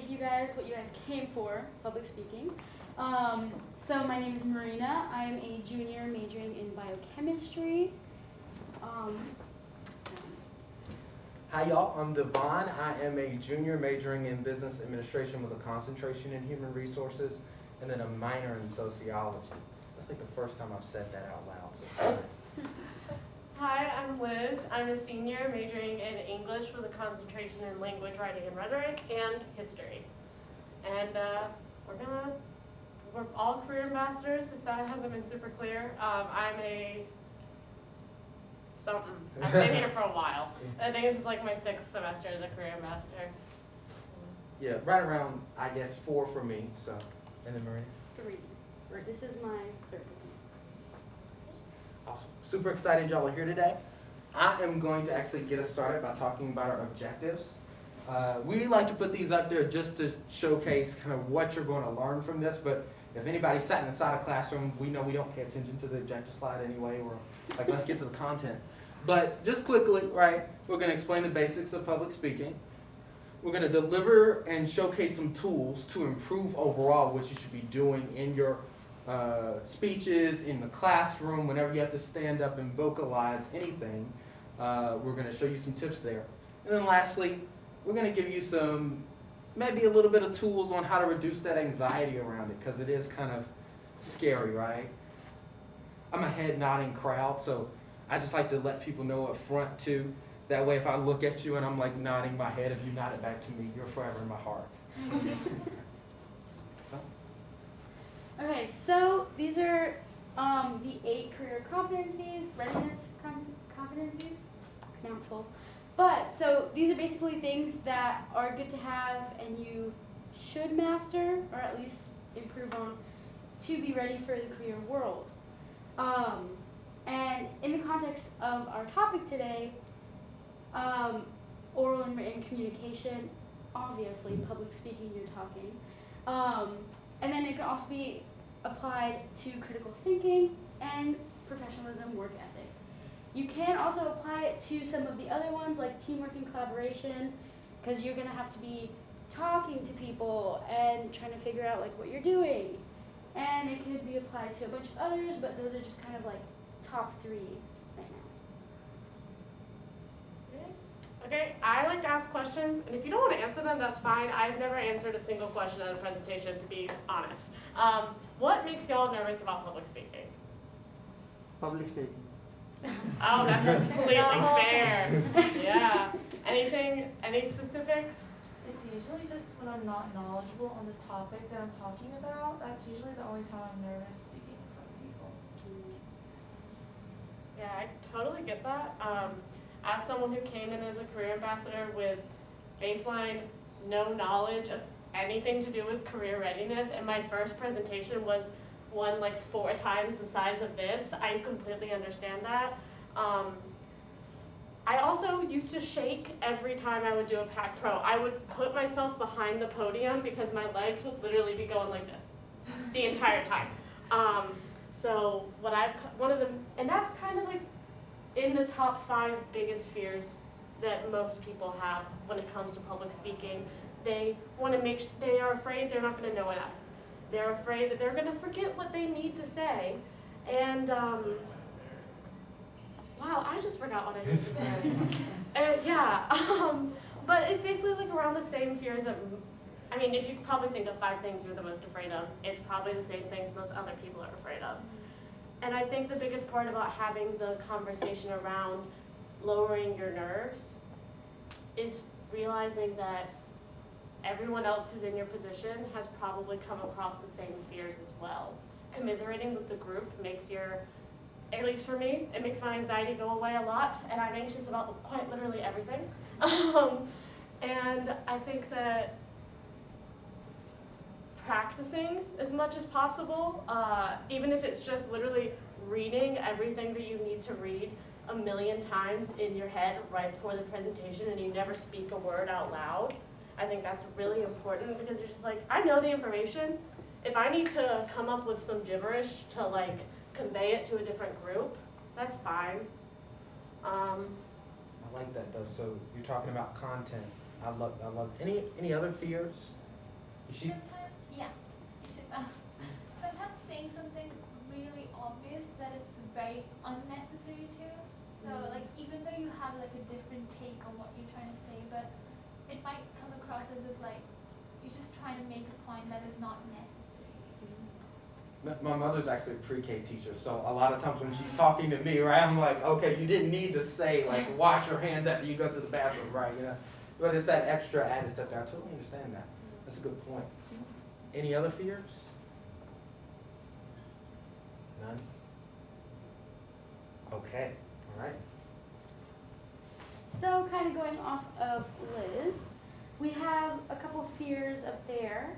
give you guys what you guys came for, public speaking. So my name is Marina. I am a junior majoring in biochemistry. Hi y'all, I'm Devon. I am a junior majoring in business administration with a concentration in human resources and then a minor in sociology. That's like the first time I've said that out loud. So it's nice. Hi, I'm Liz. I'm a senior majoring in English with a concentration in language, writing, and rhetoric, and history. And we're all career masters, if that hasn't been super clear. I'm a something. I've been here for a while. I think this is like my 6th semester as a career master. Yeah, right around, I guess, 4 for me, so. And then Marina? 3. This is my 3rd one. Awesome. Super excited y'all are here today. I am going to actually get us started by talking about our objectives. We like to put these up there just to showcase kind of what you're going to learn from this, but if anybody sat inside a classroom, we know we don't pay attention to the objective slide anyway. We're like, let's get to the content. But just quickly, right, we're going to explain the basics of public speaking. We're going to deliver and showcase some tools to improve overall what you should be doing in your speeches, in the classroom, whenever you have to stand up and vocalize anything. We're going to show you some tips there. And then lastly, we're going to give you some, maybe a little bit of tools on how to reduce that anxiety around it, because it is kind of scary, right? I'm a head nodding crowd, so I just like to let people know up front too. That way if I look at you and I'm like nodding my head, if you nod it back to me, you're forever in my heart. So. Okay, so these are the 8 career competencies, readiness competencies, mouthful. But, so these are basically things that are good to have and you should master, or at least improve on, to be ready for the career world. And in the context of our topic today, oral and written communication, obviously public speaking, you're talking. And then it can also be applied to critical thinking and professionalism, work ethic. You can also apply it to some of the other ones like teamwork and collaboration, because you're going to have to be talking to people and trying to figure out like what you're doing. And it could be applied to a bunch of others, but those are just kind of like top 3 right now. Okay, I like to ask questions, and if you don't want to answer them, that's fine. I've never answered a single question at a presentation, to be honest. What makes y'all nervous about public speaking? Public speaking. Oh, that's completely fair. Yeah. Any specifics? It's usually just when I'm not knowledgeable on the topic that I'm talking about. That's usually the only time I'm nervous speaking in front of people. Yeah, I totally get that. As someone who came in as a career ambassador with baseline no knowledge of anything to do with career readiness, and my first presentation was one like 4 times the size of this, I completely understand that. I also used to shake every time I would do a PackPro. I would put myself behind the podium because my legs would literally be going like this the entire time. So and that's kind of like in the top 5 biggest fears that most people have when it comes to public speaking. They are afraid they're not going to know enough. They're afraid that they're going to forget what they need to say. And, wow, I just forgot what I need to say. But it's basically like around the same fears that, I mean, if you could probably think of 5 things you're the most afraid of, it's probably the same things most other people are afraid of. And I think the biggest part about having the conversation around lowering your nerves is realizing that everyone else who's in your position has probably come across the same fears as well. Commiserating with the group makes at least for me, it makes my anxiety go away a lot, and I'm anxious about quite literally everything. And I think that practicing as much as possible, even if it's just literally reading everything that you need to read 1,000,000 times in your head right before the presentation and you never speak a word out loud. I think that's really important because you're just like, I know the information. If I need to come up with some gibberish to like convey it to a different group, that's fine. I like that though. So you're talking about content. I love any other fears Is she? Sometimes, yeah, you should, sometimes saying something really obvious that it's very unnecessary to. So like even though you have like a different take on what you're trying to say, but it might come across as if like you're just trying to make a point that is not necessary. My mother's actually a pre-K teacher, so a lot of times when she's talking to me, right, I'm like, okay, you didn't need to say, like, wash your hands after you go to the bathroom, right, you know? But it's that extra added step there. I totally understand that. That's a good point. Any other fears? None? Okay, all right. So kind of going off of Liz, we have a couple fears up there.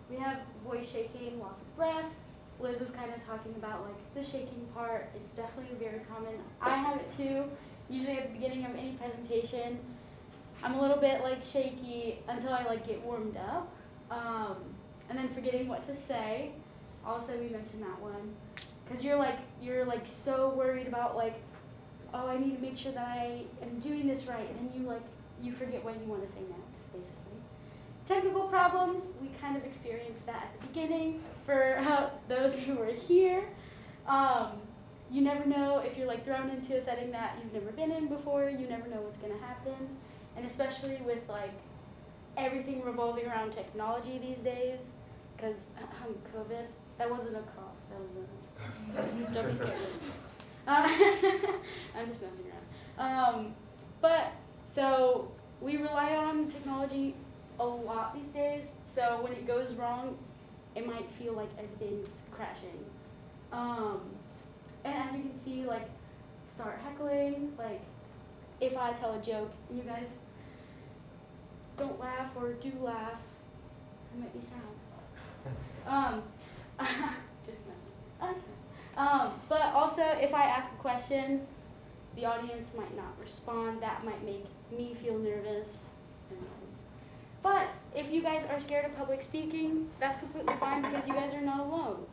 We have voice shaking, loss of breath. Liz was kind of talking about like the shaking part. It's definitely very common. I have it too. Usually at the beginning of any presentation, I'm a little bit like shaky until I like get warmed up. And then forgetting what to say. Also, we mentioned that one. Because you're like so worried about like, oh, I need to make sure that I am doing this right. And then you forget what you want to say next, basically. Technical problems, we kind of experienced that at the beginning. For those who were here, you never know if you're like thrown into a setting that you've never been in before. You never know what's going to happen. And especially with like everything revolving around technology these days, because COVID, that wasn't a cough, that was a, don't be scared. I'm just messing around. But so we rely on technology a lot these days, so when it goes wrong, it might feel like everything's crashing. And as you can see, like, start heckling, like, if I tell a joke and you guys don't laugh or do laugh, I might be sad. Just messing. Okay. But also, if I ask a question, the audience might not respond. That might make me feel nervous. But if you guys are scared of public speaking, that's completely fine because you guys are not alone.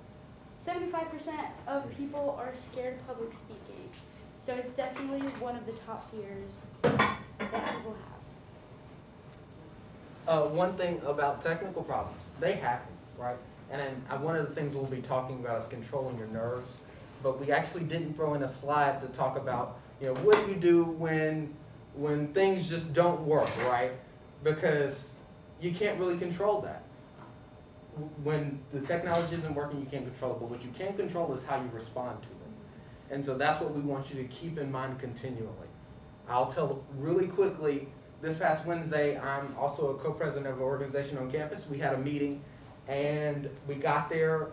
75% of people are scared of public speaking. So it's definitely one of the top fears that people have. One thing about technical problems, they happen, right? And then one of the things we'll be talking about is controlling your nerves. But we actually didn't throw in a slide to talk about, you know, what do you do when things just don't work, right? Because you can't really control that. When the technology isn't working, you can't control it. But what you can control is how you respond to it. And so that's what we want you to keep in mind continually. I'll tell really quickly, this past Wednesday, I'm also a co-president of an organization on campus. We had a meeting, and we got there,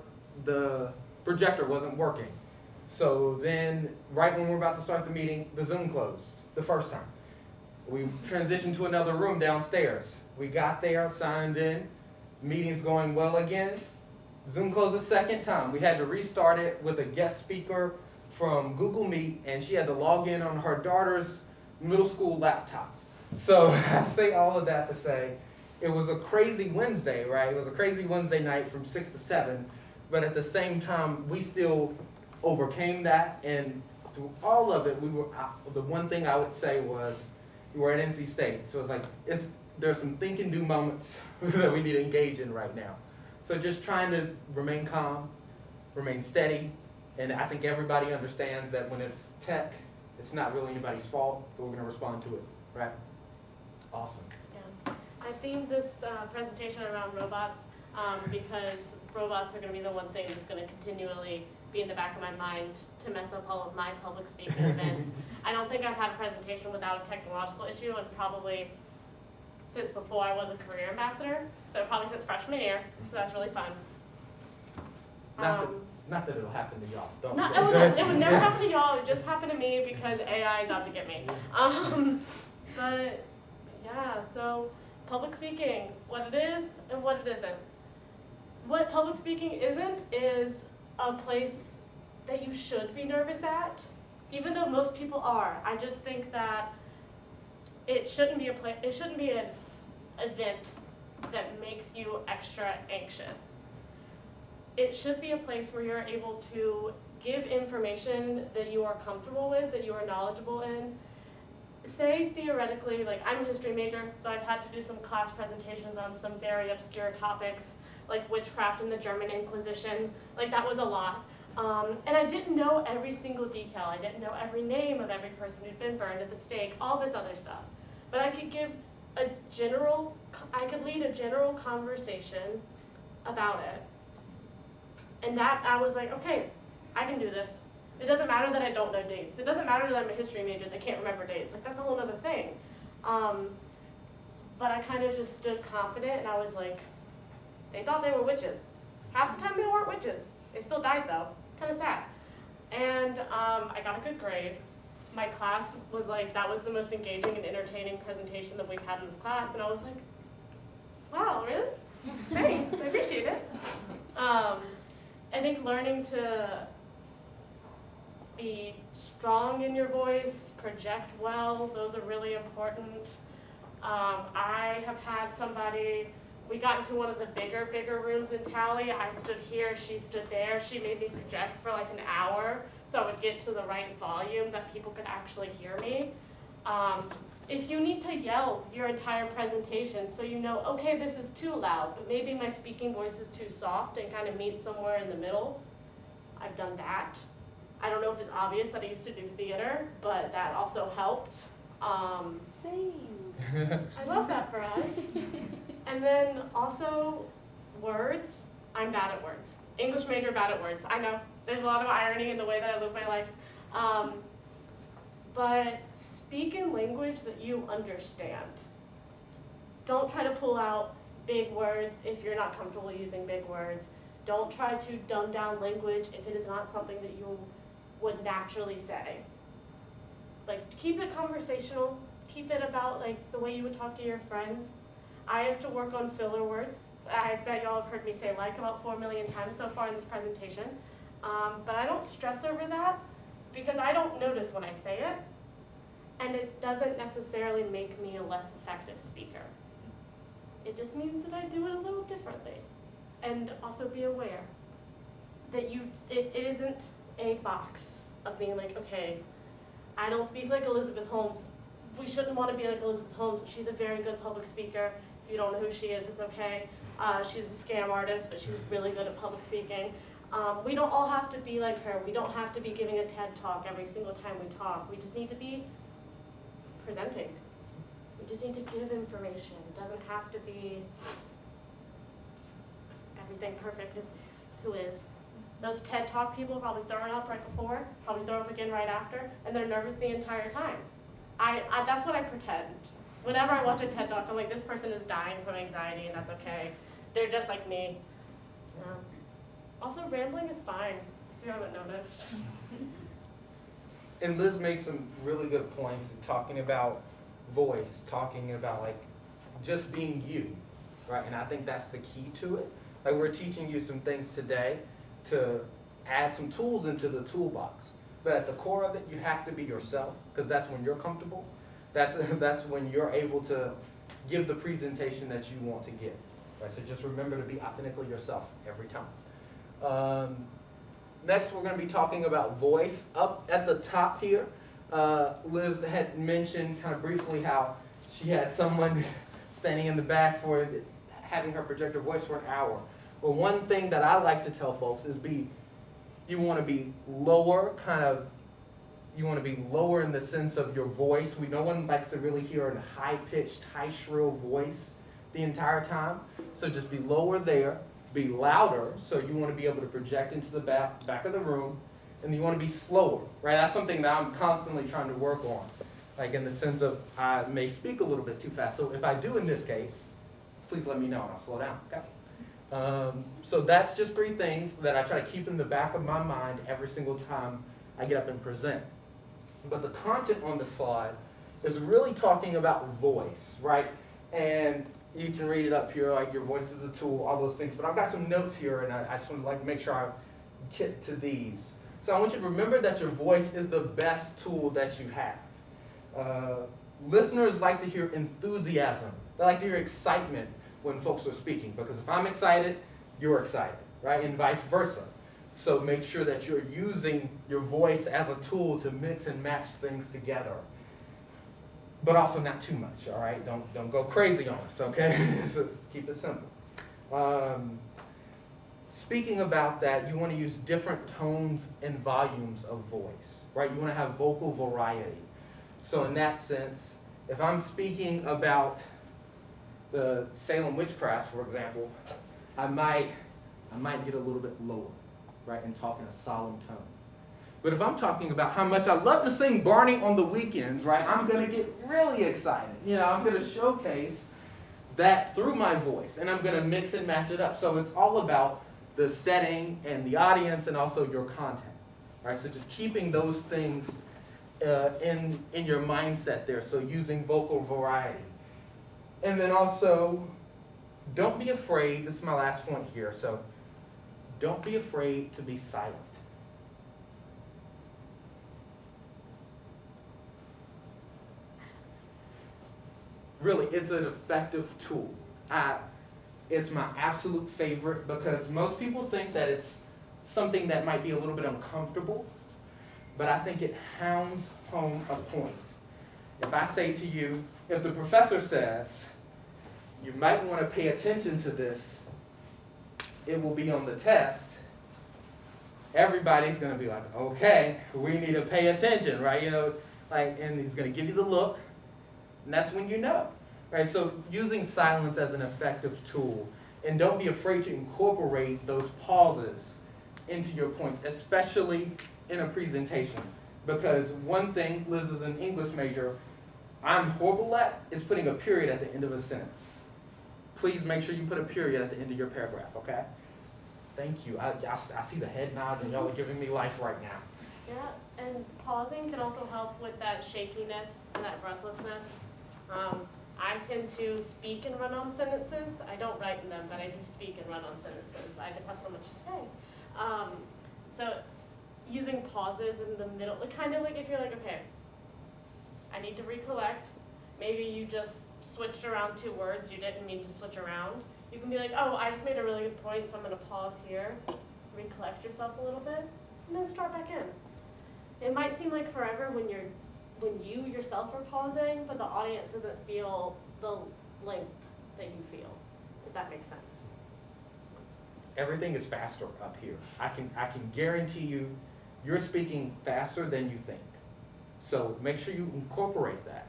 the projector wasn't working. So then, right when we're about to start the meeting, the Zoom closed the first time. We transitioned to another room downstairs. We got there, signed in, meeting's going well again. Zoom closed a second time. We had to restart it with a guest speaker from Google Meet, and she had to log in on her daughter's middle school laptop. So I say all of that to say, it was a crazy Wednesday, right? It was a crazy Wednesday night from 6 to 7, but at the same time, we still overcame that, and through all of it, the one thing I would say was, we were at NC State, so it's like, there's some think and do moments that we need to engage in right now. So just trying to remain calm, remain steady, and I think everybody understands that when it's tech, it's not really anybody's fault, but we're going to respond to it, right? Awesome. Yeah. I themed this presentation around robots because robots are going to be the one thing that's going to continually be in the back of my mind to mess up all of my public speaking events. I don't think I've had a presentation without a technological issue, and probably since before I was a career ambassador, so probably since freshman year, so that's really fun. Not that it'll happen to y'all. Don't. It would never happen to y'all, it just happened to me because AI is out to get me. But yeah, so public speaking, what it is and what it isn't. What public speaking isn't is a place that you should be nervous at, even though most people are. I just think that it shouldn't be an event that makes you extra anxious. It should be a place where you're able to give information that you are comfortable with, that you are knowledgeable in, say theoretically, like I'm a history major, so I've had to do some class presentations on some very obscure topics, like witchcraft and the German Inquisition. Like that was a lot. And I didn't know every single detail. I didn't know every name of every person who'd been burned at the stake, all this other stuff. But I could lead a general conversation about it. And that, I was like, okay, I can do this. It doesn't matter that I don't know dates. It doesn't matter that I'm a history major that can't remember dates. Like, that's a whole other thing. But I kind of just stood confident, and I was like, they thought they were witches. Half the time they weren't witches. They still died, though. Kind of sad. And I got a good grade. My class was like, that was the most engaging and entertaining presentation that we've had in this class. And I was like, wow, really? Thanks, I appreciate it. I think learning to be strong in your voice, project well, those are really important. I have had somebody, we got into one of the bigger rooms in Tally. I stood here, she stood there. She made me project for like an hour so I would get to the right volume that people could actually hear me. If you need to yell your entire presentation so you know, okay, this is too loud, but maybe my speaking voice is too soft and kind of meet somewhere in the middle, I've done that. I don't know if it's obvious that I used to do theater, but that also helped. Same. I love that for us. And then also words. I'm bad at words. English major, bad at words. I know. There's a lot of irony in the way that I live my life. But speak in language that you understand. Don't try to pull out big words if you're not comfortable using big words. Don't try to dumb down language if it is not something that you would naturally say. Like, keep it conversational. Keep it about like the way you would talk to your friends. I have to work on filler words. I bet y'all have heard me say like about 4 million times so far in this presentation. But I don't stress over that because I don't notice when I say it. And it doesn't necessarily make me a less effective speaker. It just means that I do it a little differently. And also be aware that it isn't a box of being like, okay, I don't speak like Elizabeth Holmes. We shouldn't want to be like Elizabeth Holmes. She's a very good public speaker. If you don't know who she is, it's okay. She's a scam artist, but she's really good at public speaking. We don't all have to be like her. We don't have to be giving a TED talk every single time we talk. We just need to be presenting. We just need to give information. It doesn't have to be everything perfect is who is. Those TED Talk people probably throw it up right before, probably throw it up again right after, and they're nervous the entire time. That's what I pretend. Whenever I watch a TED Talk, I'm like, this person is dying from anxiety, and that's okay. They're just like me. Also, rambling is fine, if you haven't noticed. And Liz made some really good points in talking about voice, talking about like just being you, right? And I think that's the key to it. Like we're teaching you some things today to add some tools into the toolbox. But at the core of it, you have to be yourself because that's when you're comfortable. That's when you're able to give the presentation that you want to give. Right? So just remember to be authentically yourself every time. Next, we're going to be talking about voice. Up at the top here, Liz had mentioned kind of briefly how she had someone standing in the back for having her project her voice for an hour. Well, one thing that I like to tell folks is you want to be lower, you want to be lower in the sense of your voice. No one likes to really hear a high-pitched, high shrill voice the entire time. So just be lower there. Be louder, so you want to be able to project into the back of the room, and you want to be slower, right? That's something that I'm constantly trying to work on, like in the sense of I may speak a little bit too fast. So if I do in this case, please let me know and I'll slow down, okay? So that's just 3 things that I try to keep in the back of my mind every single time I get up and present. But the content on the slide is really talking about voice, right? And you can read it up here, like your voice is a tool, all those things. But I've got some notes here, and I just want to like make sure I get to these. So I want you to remember that your voice is the best tool that you have. Listeners like to hear enthusiasm. They like to hear excitement when folks are speaking, because if I'm excited, you're excited, right? And vice versa. So make sure that you're using your voice as a tool to mix and match things together. but also not too much, all right? Don't go crazy on us, okay? Just keep it simple. Speaking about that, you want to use different tones and volumes of voice, right? You want to have vocal variety. So in that sense, if I'm speaking about the Salem witchcraft, for example, I might get a little bit lower, right, and talk in a solemn tone. But if I'm talking about how much I love to sing Barney on the weekends, right, I'm going to get really excited. You know, I'm going to showcase that through my voice, and I'm going to mix and match it up. So it's all about the setting and the audience and also your content, right? So just keeping those things in your mindset there, so using vocal variety. And then also, don't be afraid, this is my last point here, so don't be afraid to be silent. Really, it's an effective tool. It's my absolute favorite because most people think that it's something that might be a little bit uncomfortable, but I think it hounds home a point. If I say to you, if the professor says, you might want to pay attention to this, it will be on the test, everybody's going to be like, okay, we need to pay attention, right? You know, like, and he's going to give you the look, and that's when you know, right? So using silence as an effective tool, and don't be afraid to incorporate those pauses into your points, especially in a presentation. Because one thing, Liz is an English major, I'm horrible at is putting a period at the end of a sentence. Please make sure you put a period at the end of your paragraph, okay? Thank you. I see the head nods and y'all are giving me life right now. Yeah, and pausing can also help with that shakiness and that breathlessness. I tend to speak and run on sentences. I don't write in them, but I do speak and run on sentences. I just have so much to say. So using pauses in the middle, kind of like if you're like, okay, I need to recollect. Maybe you just switched around 2 words you didn't mean to switch around. You can be like, oh, I just made a really good point, so I'm going to pause here, recollect yourself a little bit, and then start back in. It might seem like forever when you yourself are pausing, but the audience doesn't feel the length that you feel, if that makes sense. Everything is faster up here. I can guarantee you, you're speaking faster than you think. So make sure you incorporate that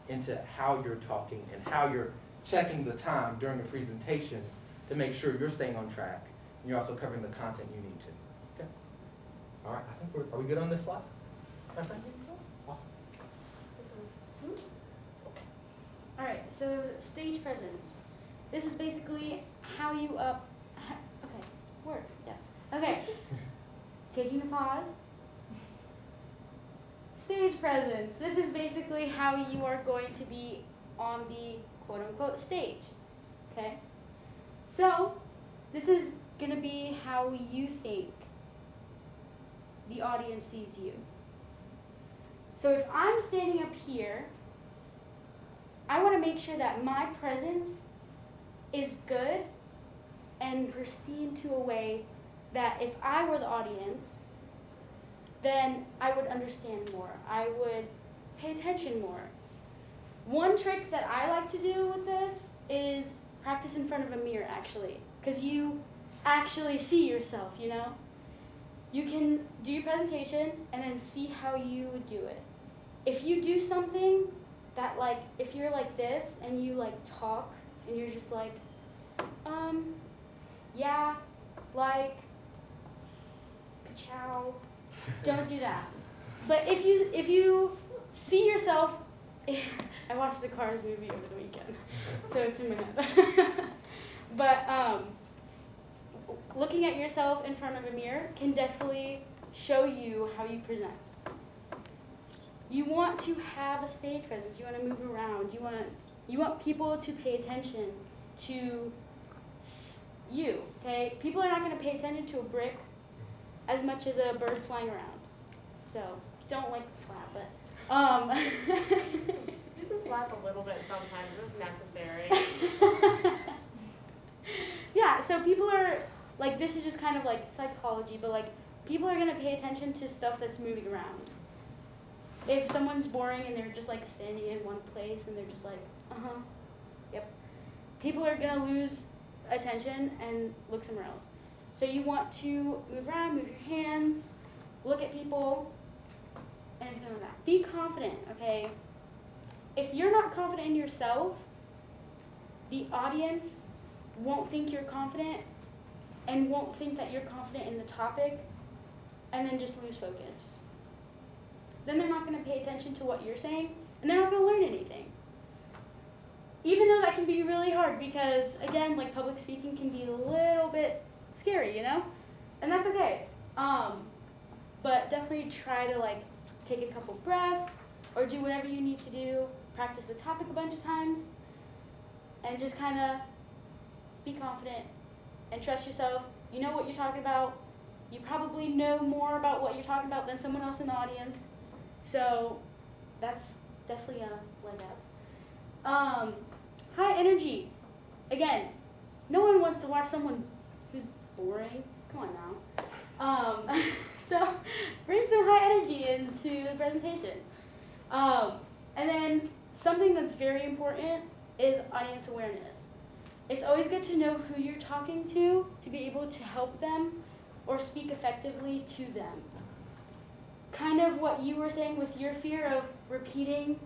into how you're talking and how you're checking the time during the presentation to make sure you're staying on track and you're also covering the content you need to. Okay. All right. I think are we good on this slide? Awesome. All right, so stage presence. This is basically how you okay, words, yes. Okay, taking a pause. Stage presence. This is basically how you are going to be on the quote-unquote stage, okay? So, this is going to be how you think the audience sees you. So if I'm standing up here, I want to make sure that my presence is good and pristine to a way that if I were the audience, then I would understand more. I would pay attention more. One trick that I like to do with this is practice in front of a mirror, actually, because you actually see yourself, you know? You can do your presentation and then see how you would do it. If you do something that, like, if you're like this and you, like, talk and you're just like, yeah, like, ka-chow, don't do that. But if you see yourself, I watched the Cars movie over the weekend, so it's in my head. But looking at yourself in front of a mirror can definitely show you how you present. You want to have a stage presence. You want to move around. You want people to pay attention to you. Okay, people are not going to pay attention to a brick as much as a bird flying around. So don't like the flap, but You can flap a little bit sometimes. It's necessary. yeah. So people are like, this is just kind of like psychology, but like people are going to pay attention to stuff that's moving around. if someone's boring and they're just like standing in one place and they're just like, yep, people are gonna lose attention and look somewhere else. So you want to move around, move your hands, look at people, and everything like that. Be confident, okay? If you're not confident in yourself, the audience won't think you're confident and won't think that you're confident in the topic, and then just lose focus. Then they're not going to pay attention to what you're saying, and they're not going to learn anything. Even though that can be really hard because, again, like public speaking can be a little bit scary, you know? And that's okay. But definitely try to like take a couple breaths or do whatever you need to do, practice the topic a bunch of times, and just kind of be confident and trust yourself. You know what you're talking about. You probably know more about what you're talking about than someone else in the audience. So that's definitely a leg up. High energy. Again, no one wants to watch someone who's boring. Come on now. So bring some high energy into the presentation. And then something that's very important is audience awareness. It's always good to know who you're talking to be able to help them or speak effectively to them. Kind of what you were saying with your fear of repeating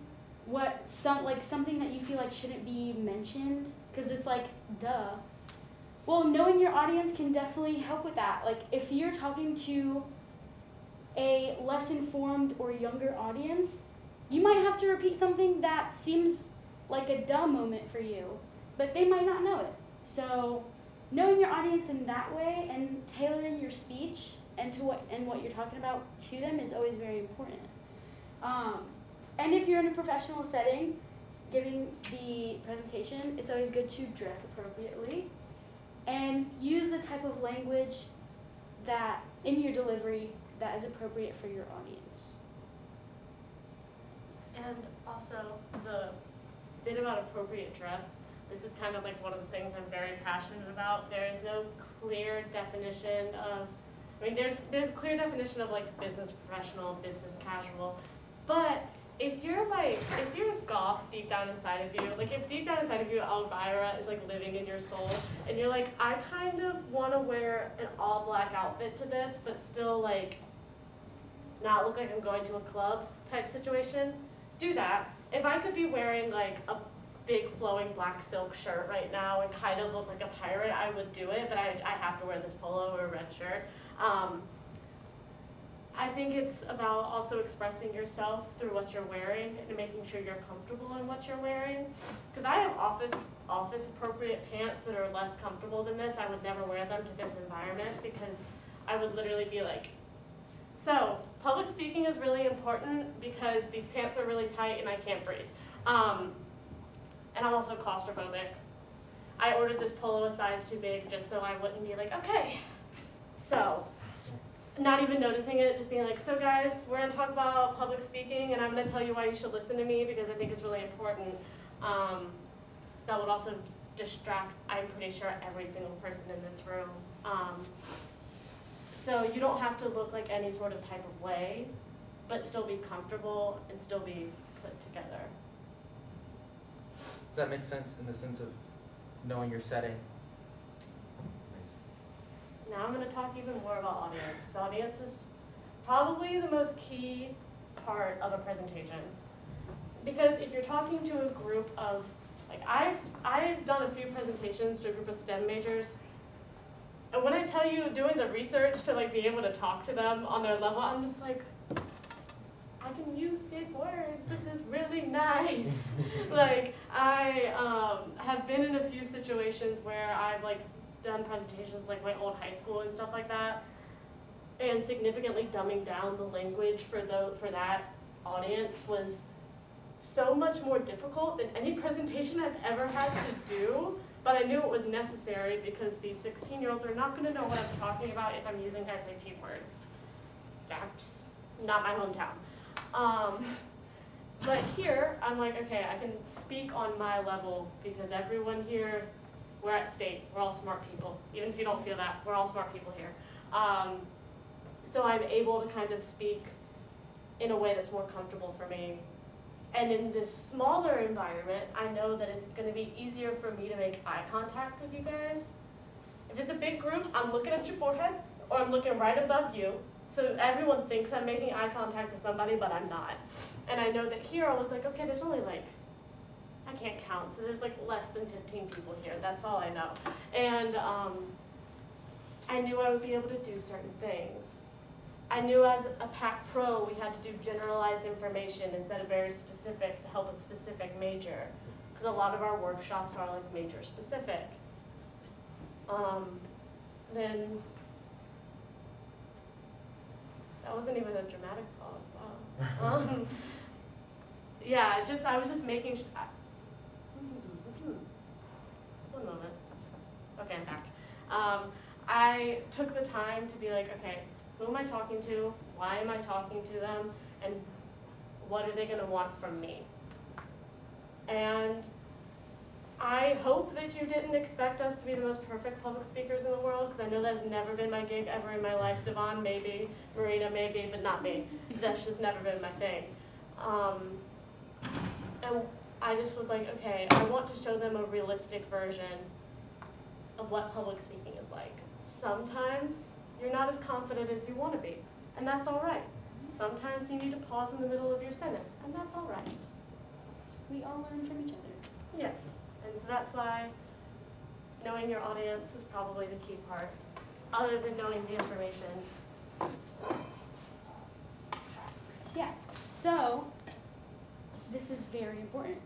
something that you feel like shouldn't be mentioned, because it's like, duh. Well, knowing your audience can definitely help with that. Like if you're talking to a less informed or younger audience, you might have to repeat something that seems like a duh moment for you, but they might not know it. So knowing your audience in that way and tailoring your speech and what you're talking about to them is always very important. And if you're in a professional setting, giving the presentation, it's always good to dress appropriately and use the type of language that in your delivery that is appropriate for your audience. And also the bit about appropriate dress, this is kind of like one of the things I'm very passionate about. There is no clear definition of, there's a clear definition of like business professional, business casual, but if you're goth deep down inside of you, like if deep down inside of you Elvira is like living in your soul, and you're like, I kind of want to wear an all black outfit to this, but still like not look like I'm going to a club type situation, do that. If I could be wearing like a big flowing black silk shirt right now and kind of look like a pirate, I would do it, but I have to wear this polo or a red shirt. I think it's about also expressing yourself through what you're wearing and making sure you're comfortable in what you're wearing. Because I have office appropriate pants that are less comfortable than this. I would never wear them to this environment because I would literally be like, so public speaking is really important because these pants are really tight and I can't breathe. And I'm also claustrophobic. I ordered this polo a size too big just so I wouldn't be like, okay, so. Not even noticing it, just being like, so guys, we're going to talk about public speaking and I'm going to tell you why you should listen to me because I think it's really important. That would also distract, I'm pretty sure, every single person in this room. So you don't have to look like any sort of type of way, but still be comfortable and still be put together. Does that make sense in the sense of knowing your setting? Now I'm going to talk even more about audience, because audience is probably the most key part of a presentation. Because if you're talking to a group of, like I've done a few presentations to a group of STEM majors, and when I tell you doing the research to like be able to talk to them on their level, I'm just like, I can use big words, this is really nice. Like I have been in a few situations where I've like done presentations like my old high school and stuff like that, and significantly dumbing down the language for that audience was so much more difficult than any presentation I've ever had to do, but I knew it was necessary because these 16-year-olds are not going to know what I'm talking about if I'm using SAT words. That's not my hometown. But here, I'm like, okay, I can speak on my level because everyone here, we're at state, we're all smart people. Even if you don't feel that, we're all smart people here. So I'm able to kind of speak in a way that's more comfortable for me. And in this smaller environment, I know that it's gonna be easier for me to make eye contact with you guys. If it's a big group, I'm looking at your foreheads, or I'm looking right above you, so everyone thinks I'm making eye contact with somebody, but I'm not. And I know that here I was like, okay, there's only like, I can't count, so there's like less than 15 people here, that's all I know. And I knew I would be able to do certain things. I knew as a PackPro we had to do generalized information instead of very specific to help a specific major, because a lot of our workshops are like major specific. Then that wasn't even a dramatic pause. Wow. Yeah, I was just making. One moment. Okay, I'm back. I took the time to be like, okay, who am I talking to? Why am I talking to them? And what are they going to want from me? And I hope that you didn't expect us to be the most perfect public speakers in the world, because I know that's never been my gig ever in my life. Devon, maybe. Marina, maybe, but not me. That's just never been my thing. And I just was like, okay, I want to show them a realistic version of what public speaking is like. Sometimes you're not as confident as you want to be, and that's all right. Sometimes you need to pause in the middle of your sentence, and that's all right. We all learn from each other. Yes, and so that's why knowing your audience is probably the key part, other than knowing the information. Yeah, so this is very important.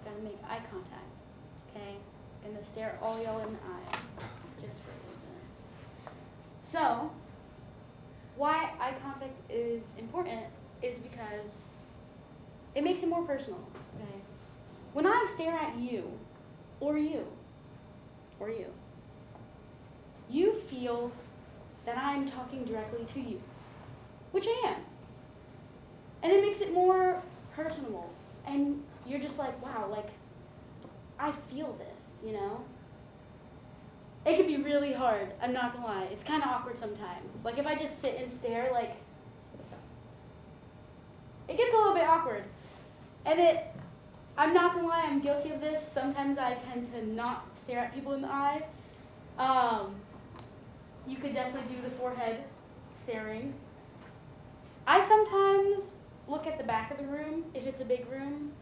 Gotta make eye contact, okay? Gonna stare all y'all in the eye, just for a little bit. So, why eye contact is important is because it makes it more personal, okay? When I stare at you, or you, you feel that I'm talking directly to you, which I am. And it makes it more personable. And you're just like, wow, like, I feel this, you know? It can be really hard, I'm not gonna lie. It's kind of awkward sometimes. Like, if I just sit and stare, like, it gets a little bit awkward. And I'm not gonna lie, I'm guilty of this. Sometimes I tend to not stare at people in the eye. You could definitely do the forehead staring. I sometimes look at the back of the room if it's a big room,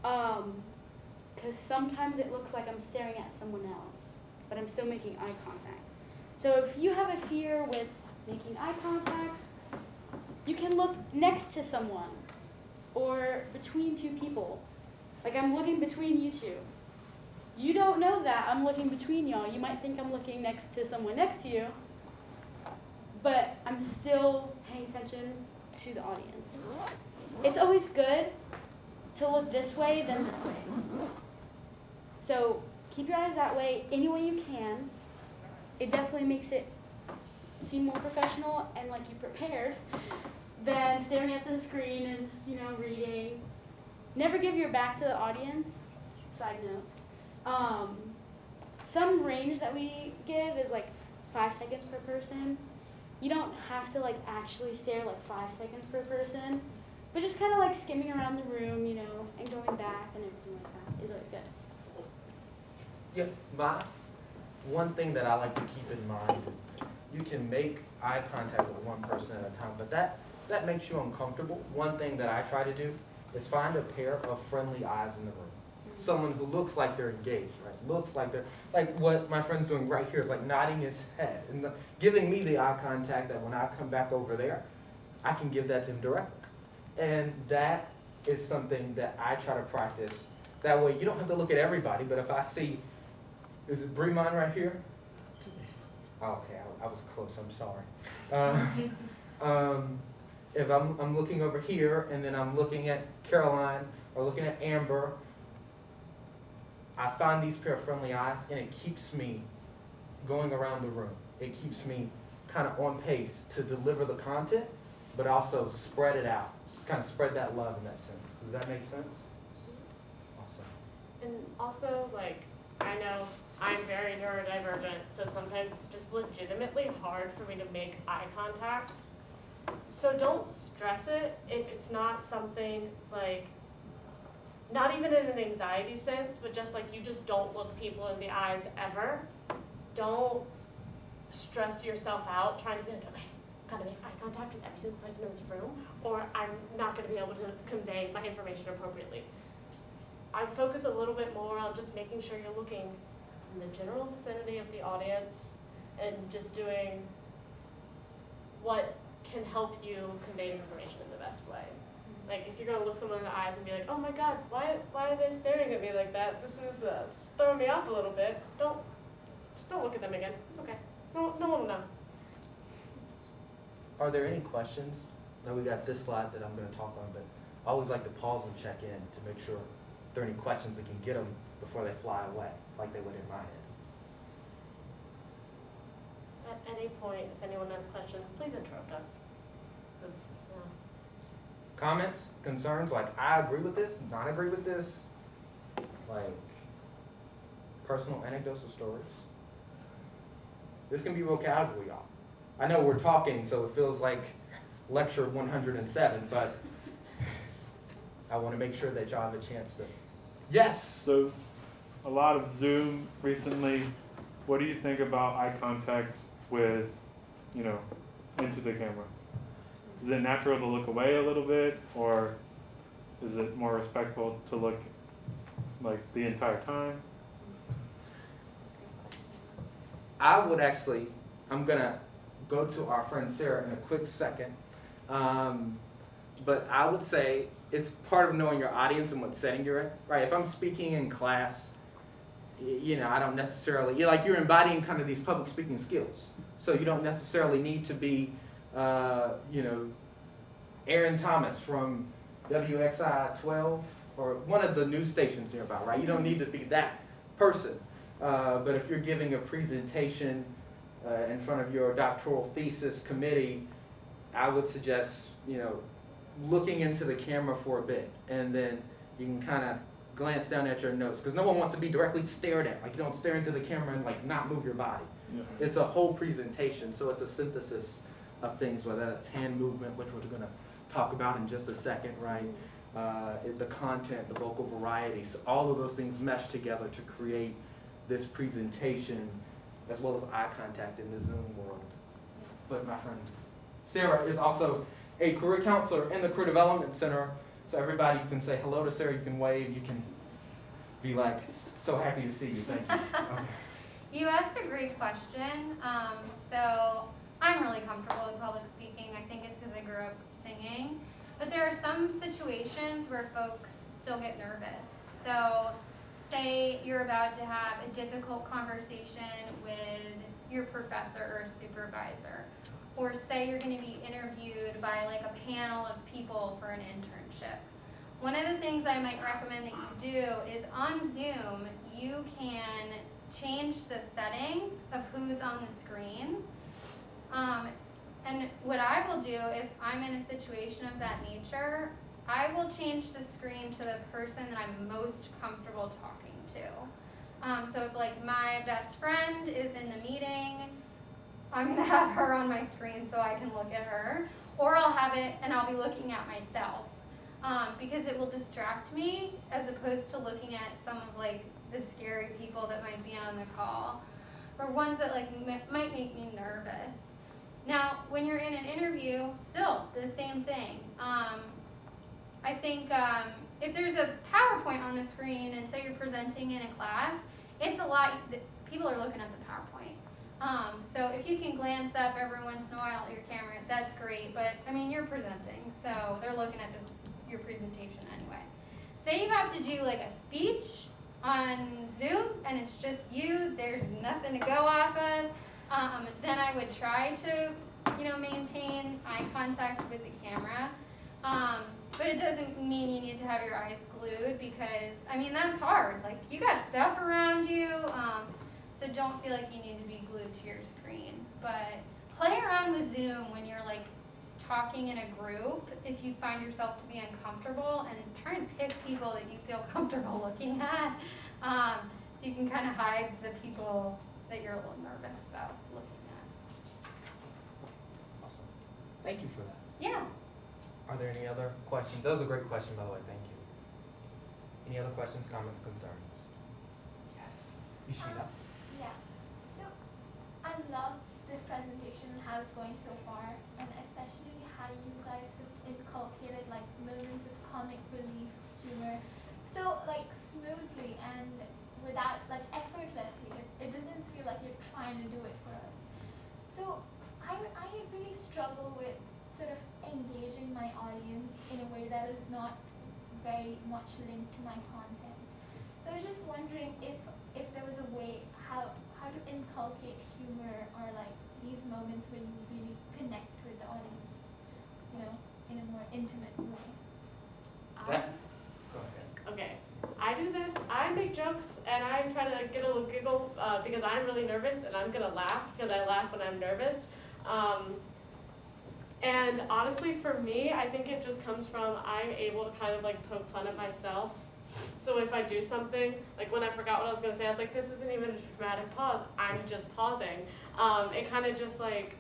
because sometimes it looks like I'm staring at someone else, but I'm still making eye contact. So if you have a fear with making eye contact, you can look next to someone or between two people. Like, I'm looking between you two. You don't know that I'm looking between y'all. You might think I'm looking next to someone next to you, but I'm still paying attention to the audience. It's always good to look this way than this way. So keep your eyes that way any way you can. It definitely makes it seem more professional and like you prepared than staring at the screen and, reading. Never give your back to the audience. Side note. Some range that we give is like 5 seconds per person. You don't have to actually stare 5 seconds per person, but just kind of skimming around the room, and going back and everything like that is always good. Yeah, one thing that I like to keep in mind is you can make eye contact with one person at a time, but that makes you uncomfortable. One thing that I try to do is find a pair of friendly eyes in the room. Someone who looks like they're engaged, right? Looks like they're, like what my friend's doing right here is nodding his head and giving me the eye contact that when I come back over there, I can give that to him directly. And that is something that I try to practice. That way you don't have to look at everybody, but if I see, is it Bremon right here? Okay, I was close, I'm sorry. If I'm looking over here and then I'm looking at Caroline or looking at Amber, I find these pair of friendly eyes and it keeps me going around the room. It keeps me kind of on pace to deliver the content, but also spread it out. Just kind of spread that love in that sense. Does that make sense? Awesome. And also, I know I'm very neurodivergent, so sometimes it's just legitimately hard for me to make eye contact. So don't stress it if it's not something like, not even in an anxiety sense, but just like you just don't look people in the eyes ever. Don't stress yourself out trying to be like, okay, gotta make eye contact with every single person in this room, or I'm not gonna be able to convey my information appropriately. I focus a little bit more on just making sure you're looking in the general vicinity of the audience and just doing what can help you convey the information in the best way. Like if you're gonna look someone in the eyes and be like, oh my God, why are they staring at me like that? This is throwing me off a little bit. Just don't look at them again. It's okay. No one will know. Are there any questions? Now we got this slide that I'm going to talk on, but I always like to pause and check in to make sure if there are any questions we can get them before they fly away, like they would in my head. At any point, if anyone has questions, please interrupt us. Comments, concerns, like I agree with this, not agree with this, like personal anecdotes or stories. This can be real casual, y'all. I know we're talking, so it feels like lecture 107, but I want to make sure that y'all have a chance to. Yes. So, a lot of Zoom recently. What do you think about eye contact with, into the camera? Is it natural to look away a little bit, or is it more respectful to look like the entire time? I'm going to go to our friend Sarah in a quick second. But I would say it's part of knowing your audience and what setting you're in, right? If I'm speaking in class, I don't necessarily, you're embodying kind of these public speaking skills. So you don't necessarily need to be, Aaron Thomas from WXI 12 or one of the news stations nearby, right? You don't need to be that person. But if you're giving a presentation in front of your doctoral thesis committee, I would suggest, looking into the camera for a bit, and then you can kind of glance down at your notes, because no one wants to be directly stared at. Like, you don't stare into the camera and not move your body. Yeah. It's a whole presentation, so it's a synthesis of things, whether that's hand movement, which we're going to talk about in just a second, right? The content, the vocal variety, so all of those things mesh together to create this presentation, as well as eye contact in the Zoom world. But my friend Sarah is also a career counselor in the Career Development Center, so everybody can say hello to Sarah, you can wave, you can be like, so happy to see you, thank you. Okay. You asked a great question. So I'm really comfortable with public speaking. I think it's because I grew up singing. But there are some situations where folks still get nervous. So say you're about to have a difficult conversation with your professor or supervisor. Or say you're going to be interviewed by a panel of people for an internship. One of the things I might recommend that you do is on Zoom, you can change the setting of who's on the screen. And what I will do if I'm in a situation of that nature, I will change the screen to the person that I'm most comfortable talking to. So if my best friend is in the meeting, I'm going to have her on my screen so I can look at her. Or I'll have it and I'll be looking at myself. Because it will distract me as opposed to looking at some of the scary people that might be on the call. Or ones that might make me nervous. Now, when you're in an interview, still the same thing. I think if there's a PowerPoint on the screen and say you're presenting in a class, it's a lot, people are looking at the PowerPoint. So if you can glance up every once in a while at your camera, that's great, but you're presenting, so they're looking at your presentation anyway. Say you have to do a speech on Zoom and it's just you, there's nothing to go off of, then I would try to, maintain eye contact with the camera. But it doesn't mean you need to have your eyes glued because, that's hard. You got stuff around you, so don't feel like you need to be glued to your screen. But play around with Zoom when you're talking in a group if you find yourself to be uncomfortable, and try and pick people that you feel comfortable looking at, so you can kind of hide the people that you're a little nervous about looking at. Awesome. Thank you for that. Yeah. Are there any other questions? That was a great question, by the way. Thank you. Any other questions, comments, concerns? Yes. Ishida. Yeah. So I love this presentation and how it's going so far, and especially how you guys have inculcated like moments of comic relief, humor, so like smoothly and without like effortlessly. It doesn't feel like you're trying to do it for us. So I really struggle with sort of engaging my audience in a way that is not very much linked to my content. So I was just wondering if there was a way how to inculcate humor or like these moments where you really connect with the audience, you know, in a more intimate way. Go ahead. Okay, I do this, I make jokes, and I try to get a little giggle because I'm really nervous, and I'm gonna laugh because I laugh when I'm nervous. And honestly, for me, I think it just comes from I'm able to kind of like poke fun at myself. So if I do something, like when I forgot what I was gonna say, I was like, this isn't even a dramatic pause, I'm just pausing. It kind of just like,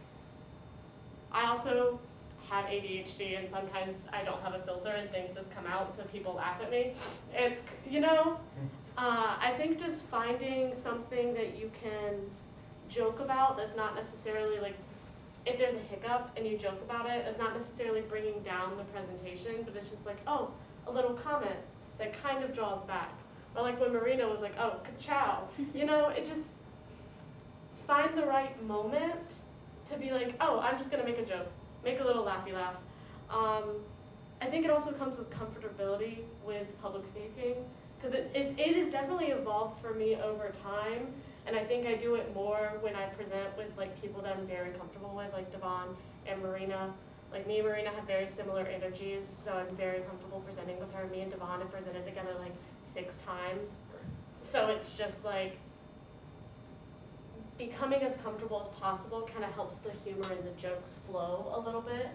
I also have ADHD, and sometimes I don't have a filter and things just come out, so people laugh at me. It's, you know, I think just finding something that you can joke about that's not necessarily like, if there's a hiccup and you joke about it, it's not necessarily bringing down the presentation, but it's just like, oh, a little comment that kind of draws back. Or like when Marina was like, oh, ka-chow. You know, it just, find the right moment to be like, oh, I'm just gonna make a joke. Make a little laughy laugh. I think it also comes with comfortability with public speaking, because it has definitely evolved for me over time, and I think I do it more when I present with like people that I'm very comfortable with, like Devon and Marina. Like me and Marina have very similar energies, so I'm very comfortable presenting with her. Me and Devon have presented together like 6 times. So it's just like, becoming as comfortable as possible kind of helps the humor and the jokes flow a little bit.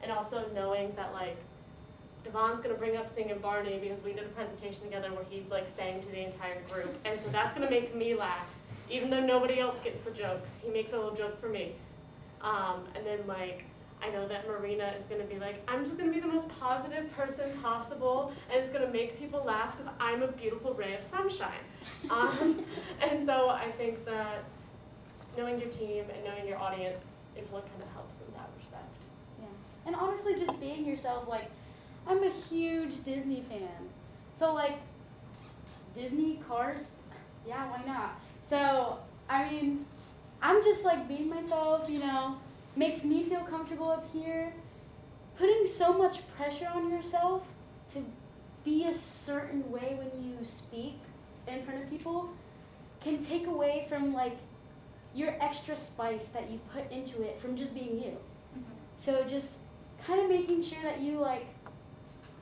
And also knowing that like, Devon's gonna bring up singing Barney because we did a presentation together where he like sang to the entire group. And so that's gonna make me laugh. Even though nobody else gets the jokes, he makes a little joke for me. And then like, I know that Marina is gonna be like, I'm just gonna be the most positive person possible, and it's gonna make people laugh because I'm a beautiful ray of sunshine. And so I think that knowing your team and knowing your audience is what kind of helps in that respect. Yeah. And honestly, just being yourself, like, I'm a huge Disney fan. So, like, Disney, Cars, yeah, why not? So, I mean, I'm just, like, being myself, you know, makes me feel comfortable up here. Putting so much pressure on yourself to be a certain way when you speak in front of people can take away from, like, your extra spice that you put into it from just being you. So just kind of making sure that you like,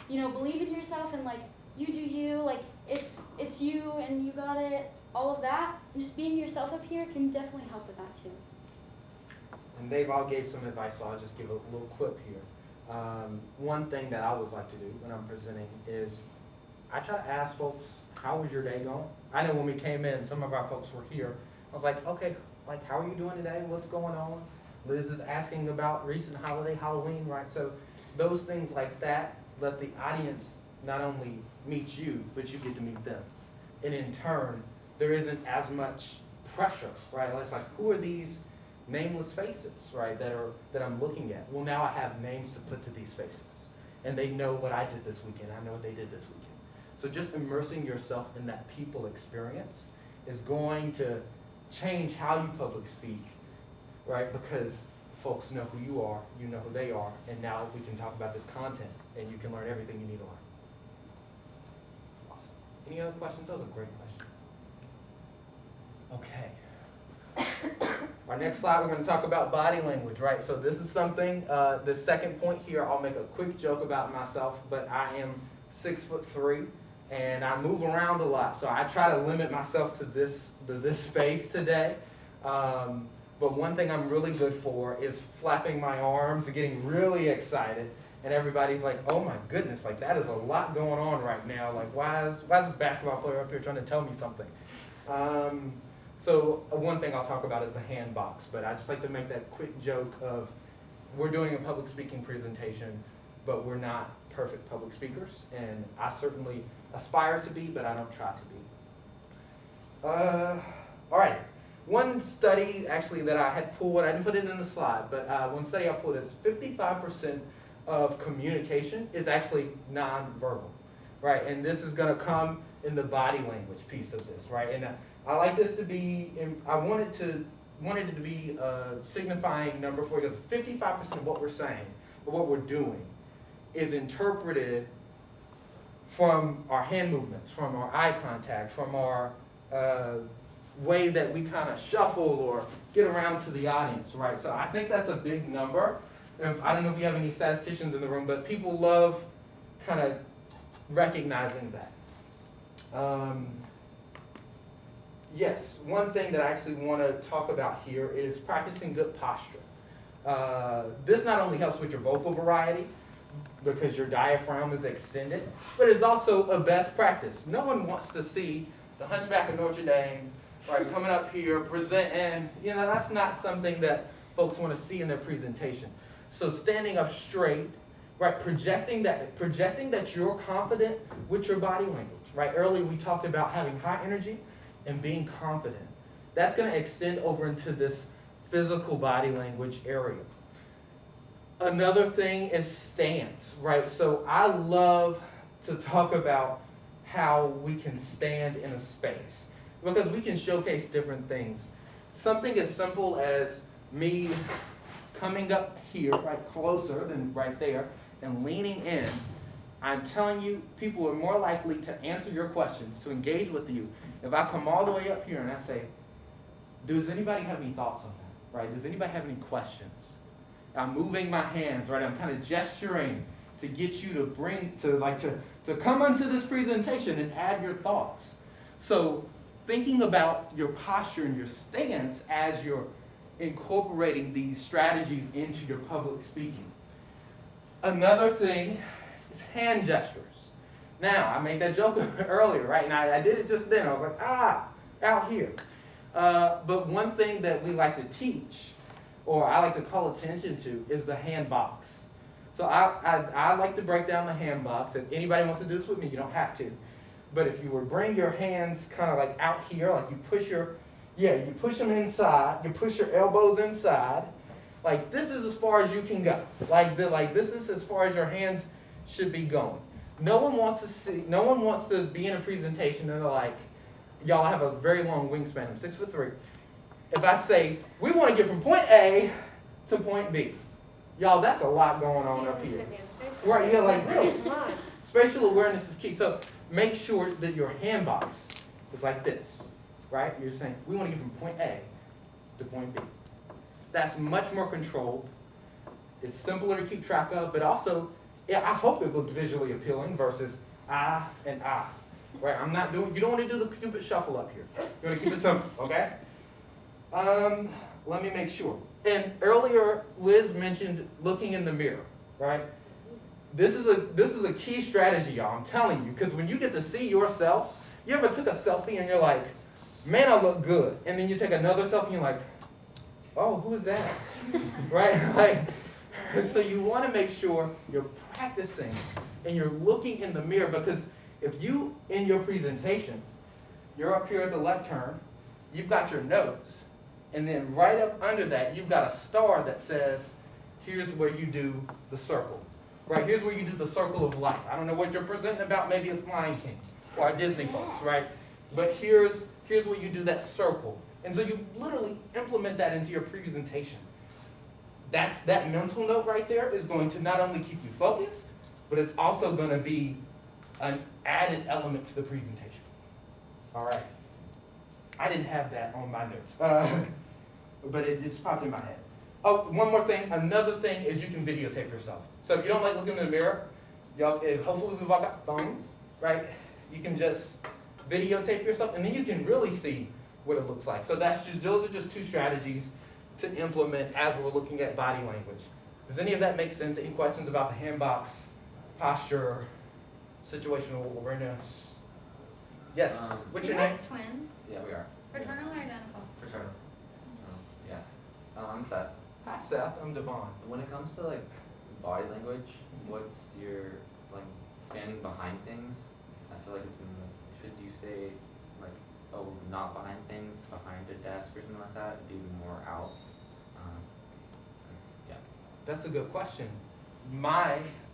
you know, believe in yourself and like you do you, like it's you and you got it, all of that. And just being yourself up here can definitely help with that too. And they've all gave some advice, so I'll just give a little quip here. One thing that I always like to do when I'm presenting is I try to ask folks, how was your day going? I know when we came in, some of our folks were here. I was like, okay, like, how are you doing today? What's going on? Liz is asking about recent holiday, Halloween, right? So those things like that let the audience not only meet you, but you get to meet them. And in turn, there isn't as much pressure, right? It's like, who are these nameless faces, right, that I'm looking at? Well, now I have names to put to these faces. And they know what I did this weekend. I know what they did this weekend. So just immersing yourself in that people experience is going to change how you public speak, right? Because folks know who you are, you know who they are, and now we can talk about this content, and you can learn everything you need to learn. Awesome. Any other questions? That was a great question. Okay. Our next slide, we're going to talk about body language, right? So this is something, the second point here, I'll make a quick joke about myself, but I am 6'3", and I move around a lot, so I try to limit myself to this space today. But one thing I'm really good for is flapping my arms and getting really excited, and everybody's like, "Oh my goodness! Like that is a lot going on right now. Like why is this basketball player up here trying to tell me something?" So one thing I'll talk about is the hand box, but I just like to make that quick joke of we're doing a public speaking presentation, but we're not perfect public speakers, and I certainly aspire to be, but I don't try to be. All right. One study actually that I had pulled, I didn't put it in the slide, but one study I pulled is 55% of communication is actually nonverbal, right? And this is going to come in the body language piece of this, right? And I like this to be, I wanted it to be a signifying number for you, because 55% of what we're saying, or what we're doing, is interpreted from our hand movements, from our eye contact, from our way that we kind of shuffle or get around to the audience, right? So I think that's a big number. And I don't know if you have any statisticians in the room, but people love kind of recognizing that. Yes, one thing that I actually want to talk about here is practicing good posture. This not only helps with your vocal variety, because your diaphragm is extended, but it's also a best practice. No one wants to see the Hunchback of Notre Dame, right, coming up here, presenting. You know, that's not something that folks want to see in their presentation. So standing up straight, right, projecting that you're confident with your body language, right? Earlier we talked about having high energy and being confident. That's going to extend over into this physical body language area. Another thing is stance, right? So I love to talk about how we can stand in a space, because we can showcase different things. Something as simple as me coming up here, right, closer than right there, and leaning in. I'm telling you, people are more likely to answer your questions, to engage with you, if I come all the way up here and I say, does anybody have any thoughts on that, right? Does anybody have any questions? I'm moving my hands, right? I'm kind of gesturing to get you to come onto this presentation and add your thoughts. So thinking about your posture and your stance as you're incorporating these strategies into your public speaking. Another thing is hand gestures. Now, I made that joke earlier, right? And I did it just then. I was like, out here. But one thing that we like to teach, or I like to call attention to, is the hand box. So I like to break down the hand box. If anybody wants to do this with me, you don't have to. But if you would bring your hands kind of like out here, like you push them inside, you push your elbows inside. Like this is as far as you can go. Like this is as far as your hands should be going. No one wants to be in a presentation and they're like, y'all have a very long wingspan. I'm 6'3". If I say, we want to get from point A to point B. Y'all, that's a lot going on up here. Right, yeah, like really. Spatial awareness is key. So make sure that your hand box is like this, right? You're saying, we want to get from point A to point B. That's much more controlled. It's simpler to keep track of, but also, yeah, I hope it looks visually appealing versus ah and ah. Right? You don't want to do the Cupid shuffle up here. You want to keep it simple, okay? Let me make sure. And earlier, Liz mentioned looking in the mirror, right? This is a key strategy, y'all. I'm telling you, because when you get to see yourself, you ever took a selfie and you're like, man, I look good. And then you take another selfie and you're like, oh, who's that? Right? So you want to make sure you're practicing and you're looking in the mirror, because if you, in your presentation, you're up here at the lectern, you've got your notes, and then right up under that, you've got a star that says, here's where you do the circle. Right? Here's where you do the circle of life. I don't know what you're presenting about. Maybe it's Lion King or Disney folks, right? But here's where you do that circle. And so you literally implement that into your presentation. That mental note right there is going to not only keep you focused, but it's also going to be an added element to the presentation. All right. I didn't have that on my notes, but it just popped in my head. Oh, one more thing. Another thing is you can videotape yourself. So if you don't like looking in the mirror, y'all, hopefully we've all got phones, right? You can just videotape yourself, and then you can really see what it looks like. So those are just two strategies to implement as we're looking at body language. Does any of that make sense? Any questions about the hand box, posture, situational awareness? Yes. What's your name? Twins. Yeah, we are. Fraternal or identical? Fraternal. Yeah. I'm Seth. Seth. I'm Devon. When it comes to like body language, what's your like standing behind things? I feel like should you stay like not behind things, behind a desk or something like that? Do more out? Yeah. That's a good question.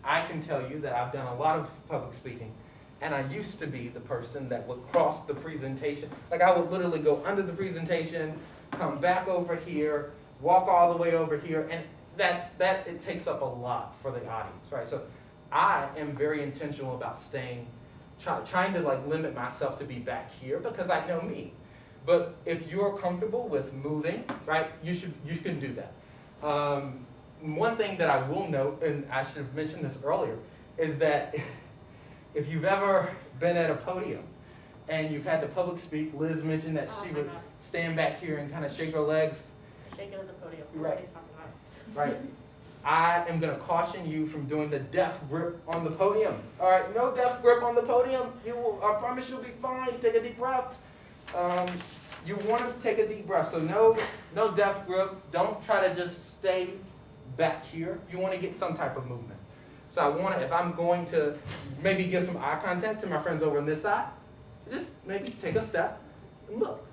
I can tell you that I've done a lot of public speaking, and I used to be the person that would cross the presentation. Like I would literally go under the presentation, come back over here, walk all the way over here, and it takes up a lot for the audience, right? So I am very intentional about trying to like limit myself to be back here because I know me. But if you're comfortable with moving, right, you can do that. One thing that I will note, and I should have mentioned this earlier, is that if you've ever been at a podium and you've had to public speak, Liz mentioned that she would stand back here and kind of shake her legs. Shaking at the podium. Right. What he's talking about. Right. I am going to caution you from doing the death grip on the podium. All right, no death grip on the podium. I promise you'll be fine. Take a deep breath. You want to take a deep breath. So no death grip. Don't try to just stay back here. You want to get some type of movement. So if I'm going to maybe give some eye contact to my friends over on this side, just maybe take a step and look,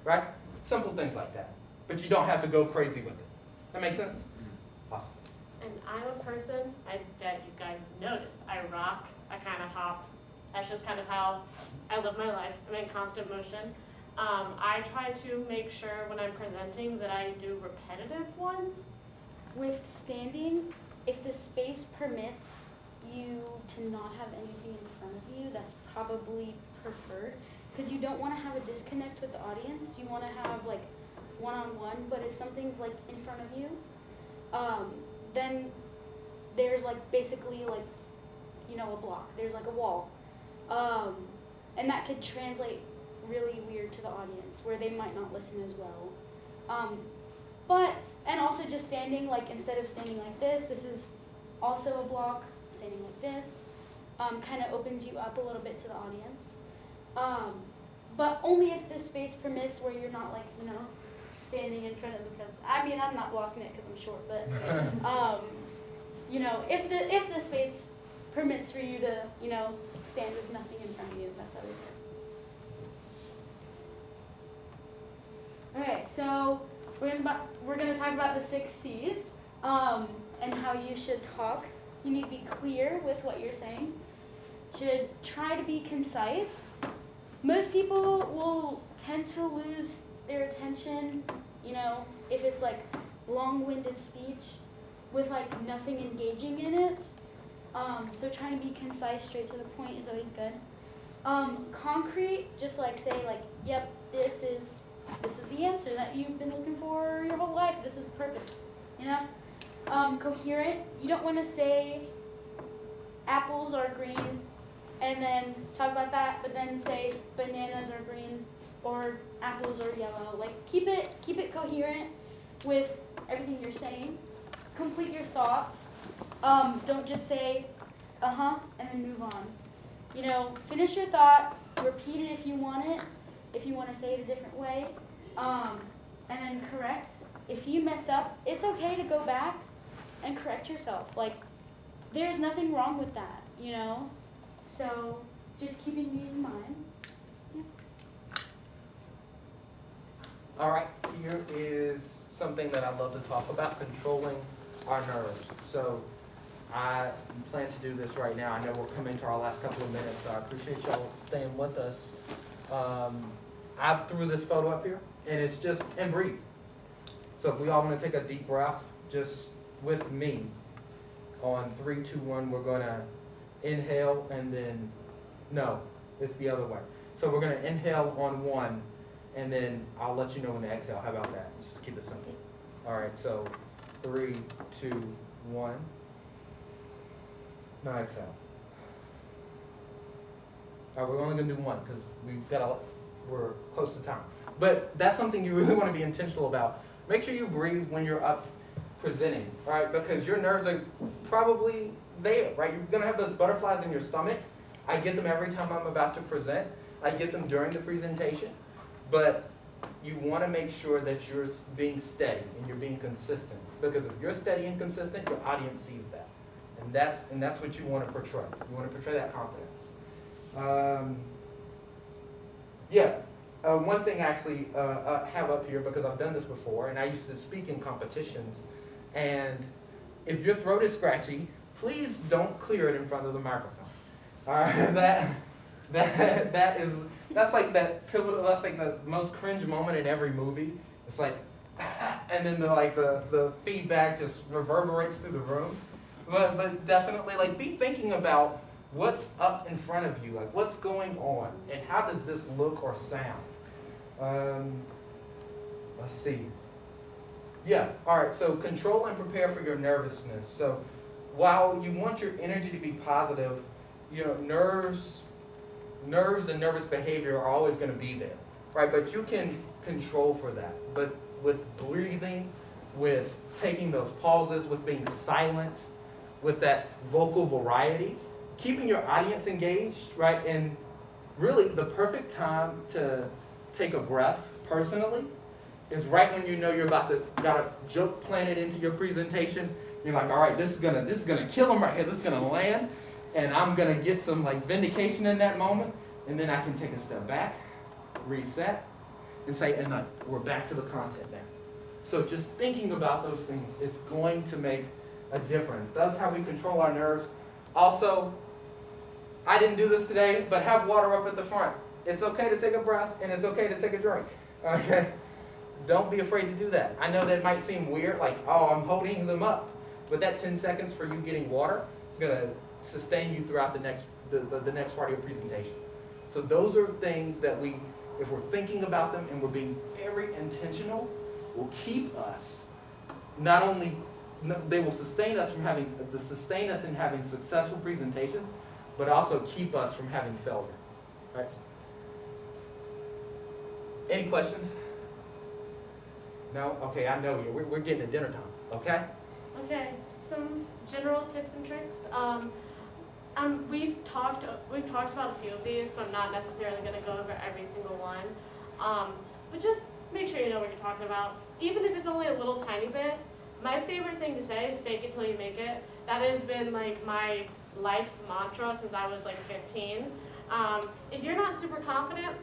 right? Simple things like that. But you don't have to go crazy with it. That make sense? Awesome. And I'm a person, I bet you guys have noticed, I rock, I kind of hop. That's just kind of how I live my life. I'm in constant motion. I try to make sure when I'm presenting that I do repetitive ones. With standing, if the space permits you to not have anything in front of you, that's probably preferred. Because you don't want to have a disconnect with the audience. You want to have like one-on-one, but if something's like in front of you, then there's like basically like, a block. There's like a wall. And that could translate really weird to the audience where they might not listen as well. And also just standing, like instead of standing like this is also a block, standing like this, kind of opens you up a little bit to the audience. But only if the space permits where you're not like, standing in front of them because, I'm not blocking it because I'm short, but, if the space permits for you to, stand with nothing in front of you, that's always good. Okay, so we're gonna talk about the 6 C's, and how you should talk. You need to be clear with what you're saying. Should try to be concise. Most people will tend to lose their attention, if it's like long-winded speech with like nothing engaging in it. So trying to be concise, straight to the point is always good. Concrete, just like say like, yep, this is the answer that you've been looking for your whole life. This is the purpose, Coherent, you don't want to say apples are green and then talk about that, but then say bananas are green or apples are yellow. Like keep it coherent with everything you're saying. Complete your thoughts. Don't just say and then move on. Finish your thought, repeat it if you want to say it a different way, and then correct. If you mess up, it's okay to go back and correct yourself. Like, there's nothing wrong with that, So, just keeping these in mind. Yeah. All right, here is something that I love to talk about, controlling our nerves. So I plan to do this right now. I know we're coming to our last couple of minutes, so I appreciate y'all staying with us. I threw this photo up here, and it's just, and breathe. So if we all want to take a deep breath, just with me, on 3, 2, 1, we're going to inhale, and then, no, it's the other way. So we're going to inhale on 1, and then I'll let you know when to exhale. How about that? Just to keep it simple. All right, so 3, 2, 1. Now exhale. All right, we're only going to do 1 because we're close to time. But that's something you really want to be intentional about. Make sure you breathe when you're up presenting, right? Because your nerves are probably there, right? You're going to have those butterflies in your stomach. I get them every time I'm about to present. I get them during the presentation. But you want to make sure that you're being steady and you're being consistent. Because if you're steady and consistent, your audience sees that. And that's what you want to portray. You want to portray that confidence. One thing I actually have up here, because I've done this before, and I used to speak in competitions, and if your throat is scratchy, please don't clear it in front of the microphone. All right, that's like that pivotal. That's like the most cringe moment in every movie. It's like, and then the feedback just reverberates through the room. But definitely, like, be thinking about what's up in front of you, like what's going on, and how does this look or sound. Let's see. Yeah. All right. So control and prepare for your nervousness. So while you want your energy to be positive, you know, nerves and nervous behavior are always going to be there, right? But you can control for that. But with breathing, with taking those pauses, with being silent, with that vocal variety, keeping your audience engaged, right? And really, the perfect time to take a breath, personally, is right when you know you're got a joke planted into your presentation. You're like, all right, this is gonna kill them right here. This is gonna land, and I'm gonna get some like vindication in that moment, and then I can take a step back, reset, and say, and we're back to the content now. So just thinking about those things, it's going to make a difference. That's how we control our nerves. Also, I didn't do this today, but have water up at the front. It's okay to take a breath, and it's okay to take a drink. Okay? Don't be afraid to do that. I know that might seem weird, like, oh, I'm holding them up. But that 10 seconds for you getting water is going to sustain you throughout the next part of your presentation. So those are things that if we're thinking about them and we're being very intentional, will keep us, they will sustain us in having successful presentations, but also keep us from having failure. Right? Any questions? No? Okay, I know you. We're getting to dinner time. Okay? Okay, some general tips and tricks. We've talked about a few of these, so I'm not necessarily going to go over every single one. But just make sure you know what you're talking about. Even if it's only a little tiny bit, my favorite thing to say is fake it till you make it. That has been like my life's mantra since I was like 15. If you're not super confident,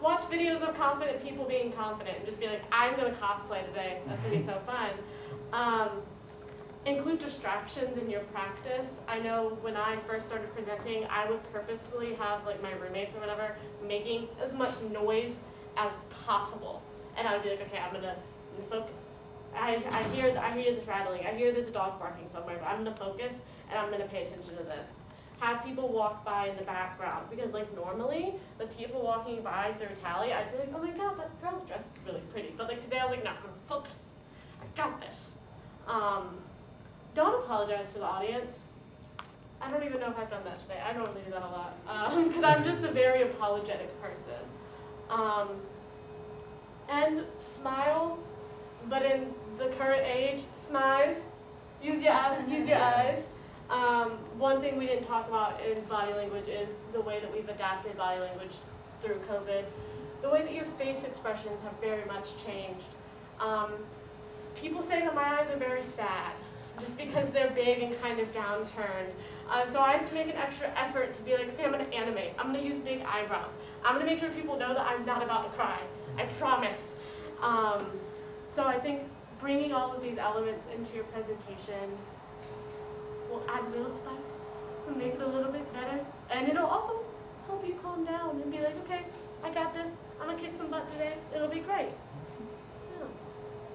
watch videos of confident people being confident and just be like, I'm going to cosplay today. That's going to be so fun. Include distractions in your practice. I know when I first started presenting, I would purposefully have like my roommates or whatever making as much noise as possible. And I would be like, okay, I'm gonna focus. I hear this rattling. I hear there's a dog barking somewhere, but I'm gonna focus and I'm gonna pay attention to this. Have people walk by in the background, because like normally the people walking by through Tally, I'd be like, oh my god, that girl's dress is really pretty. But like today I was like, no, I'm gonna focus. I got this. Don't apologize to the audience. I don't even know if I've done that today. I normally do that a lot because I'm just a very apologetic person. And smile, but in the current age, smize. Use your eyes. One thing we didn't talk about in body language is the way that we've adapted body language through COVID. The way that your face expressions have very much changed. People say that my eyes are very sad, just because they're big and kind of downturned. So I have to make an extra effort to be like, okay, I'm going to animate. I'm going to use big eyebrows. I'm going to make sure people know that I'm not about to cry. I promise. So I think bringing all of these elements into your presentation will add a little spice and make it a little bit better. And it'll also help you calm down and be like, okay, I got this. I'm going to kick some butt today. It'll be great.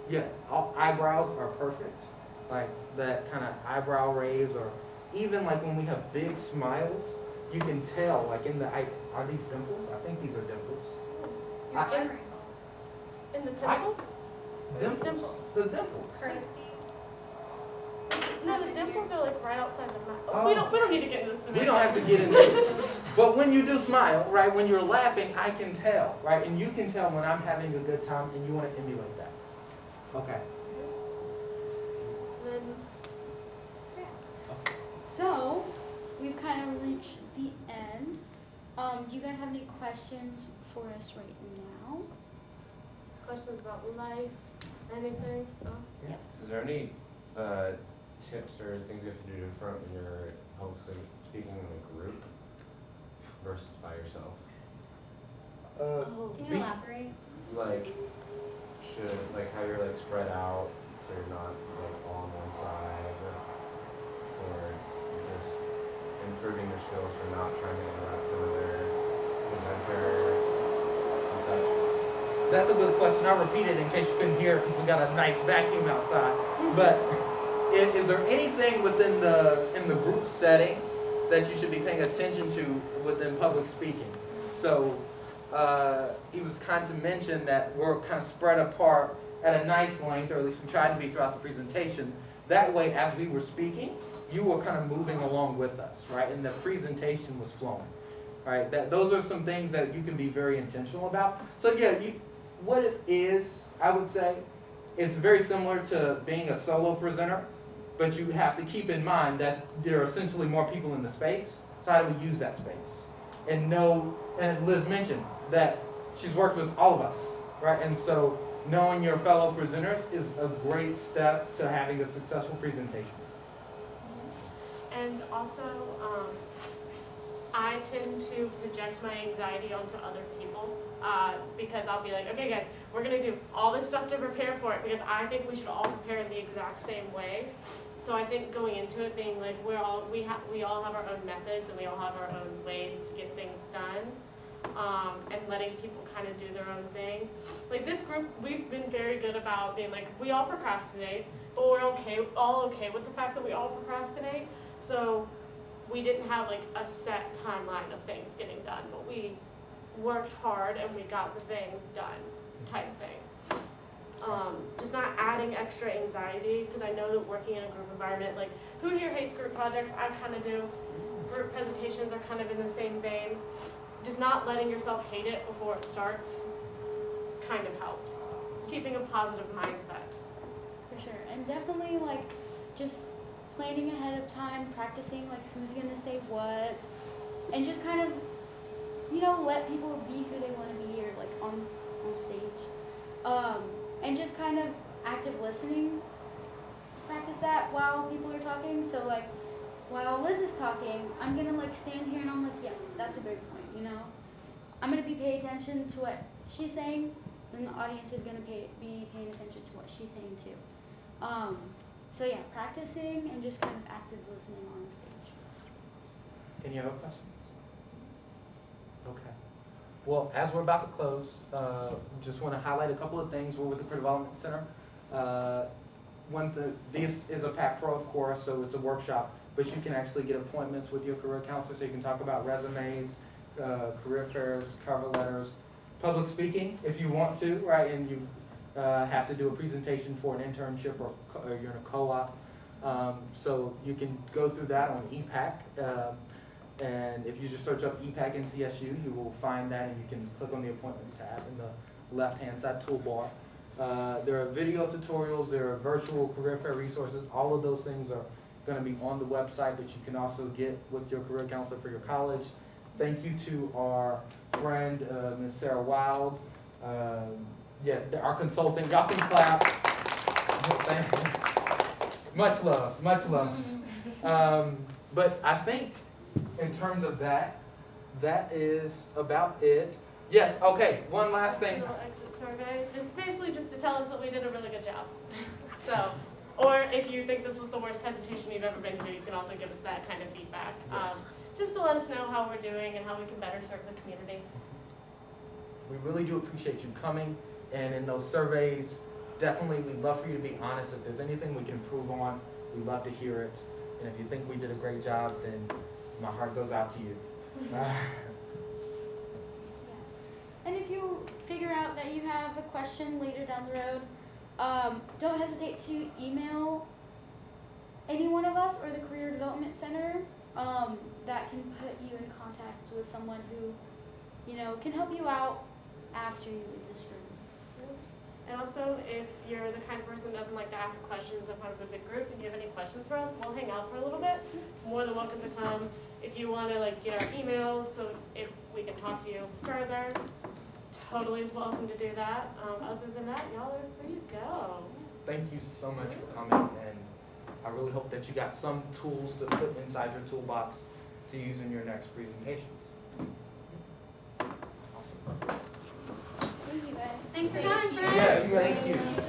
Yeah, all eyebrows are perfect. Like that kind of eyebrow raise, or even like when we have big smiles, you can tell, like in the eye, are these dimples? I think these are dimples. In the temples? Dimples. The dimples. No, the dimples are like right outside the mouth. Oh. We don't need to get into this. We don't have to get into this. But when you do smile, right, when you're laughing, I can tell, right? And you can tell when I'm having a good time and you want to emulate that. Okay. So, we've kind of reached the end. Do you guys have any questions for us right now? questions about life, anything? Oh. Is there any tips or things you have to do different when you're hopefully speaking in a group versus by yourself? Can you elaborate? Like, how you're like spread out so you're not like all on one side, or just improving your skills for not trying to interact with another presenter and such? That's a good question. I'll repeat it in case you couldn't hear. We got a nice vacuum outside. But is there anything within in the group setting that you should be paying attention to within public speaking? So he was kind to mention that we're kind of spread apart at a nice length, or at least we tried to be throughout the presentation. That way, as we were speaking, you were kind of moving along with us, right? And the presentation was flowing, right? Those are some things that you can be very intentional about. So yeah, what it is, I would say, it's very similar to being a solo presenter, but you have to keep in mind that there are essentially more people in the space. So how do we use that space? And Liz mentioned that she's worked with all of us, right? And so knowing your fellow presenters is a great step to having a successful presentation. And also, I tend to project my anxiety onto other people because I'll be like, okay guys, we're gonna do all this stuff to prepare for it because I think we should all prepare in the exact same way. So I think going into it being like we all have our own methods and we all have our own ways to get things done, and letting people kind of do their own thing. Like this group, we've been very good about being like, we all procrastinate, but we're all okay with the fact that we all procrastinate. So we didn't have like a set timeline of things getting done, but we worked hard and we got the thing done, type thing. Just not adding extra anxiety, because I know that working in a group environment, like who here hates group projects? I kind of do. Group presentations are kind of in the same vein. Just not letting yourself hate it before it starts kind of helps. Keeping a positive mindset. For sure. And definitely like just planning ahead of time, practicing like who's gonna say what, and just kind of, let people be who they want to be or like on stage. And just kind of active listening. Practice that while people are talking. So like while Liz is talking, I'm gonna like stand here and I'm like, yeah, that's a great point, I'm gonna be paying attention to what she's saying, then the audience is gonna be paying attention to what she's saying too. So yeah, practicing and just kind of active listening on stage. Any other questions? Okay. Well, as we're about to close, just want to highlight a couple of things. We're with the Career Development Center. This is a PackPro, of course, so it's a workshop, but you can actually get appointments with your career counselor so you can talk about resumes, career fairs, cover letters, public speaking if you want to, right? And you have to do a presentation for an internship or you're in a co-op. So you can go through that on EPAC. And if you just search up EPAC NCSU, you will find that, and you can click on the appointments tab in the left-hand side toolbar. There are video tutorials, there are virtual career fair resources. All of those things are going to be on the website, but you can also get with your career counselor for your college. Thank you to our friend, Ms. Sarah Wild. Our consultant. Y'all can clap. Much love, much love. But I think in terms of that is about it. Yes, okay, one last thing. Little exit survey. It's basically just to tell us that we did a really good job. So, or if you think this was the worst presentation you've ever been to, you can also give us that kind of feedback. Yes. Just to let us know how we're doing and how we can better serve the community. We really do appreciate you coming, and in those surveys, definitely we'd love for you to be honest. If there's anything we can improve on, we'd love to hear it. And if you think we did a great job, then my heart goes out to you. And if you figure out that you have a question later down the road, don't hesitate to email any one of us or the Career Development Center. That can put you in contact with someone who, can help you out after you leave this room. And also, if you're the kind of person that doesn't like to ask questions in front of a big group and you have any questions for us, we'll hang out for a little bit. More than welcome to come. If you want to get our emails, so if we can talk to you further, totally welcome to do that. Other than that, y'all are free to go. Thank you so much for coming, and I really hope that you got some tools to put inside your toolbox to use in your next presentations. Awesome. Thank you guys. Thanks for coming, friends. Yes, thank you.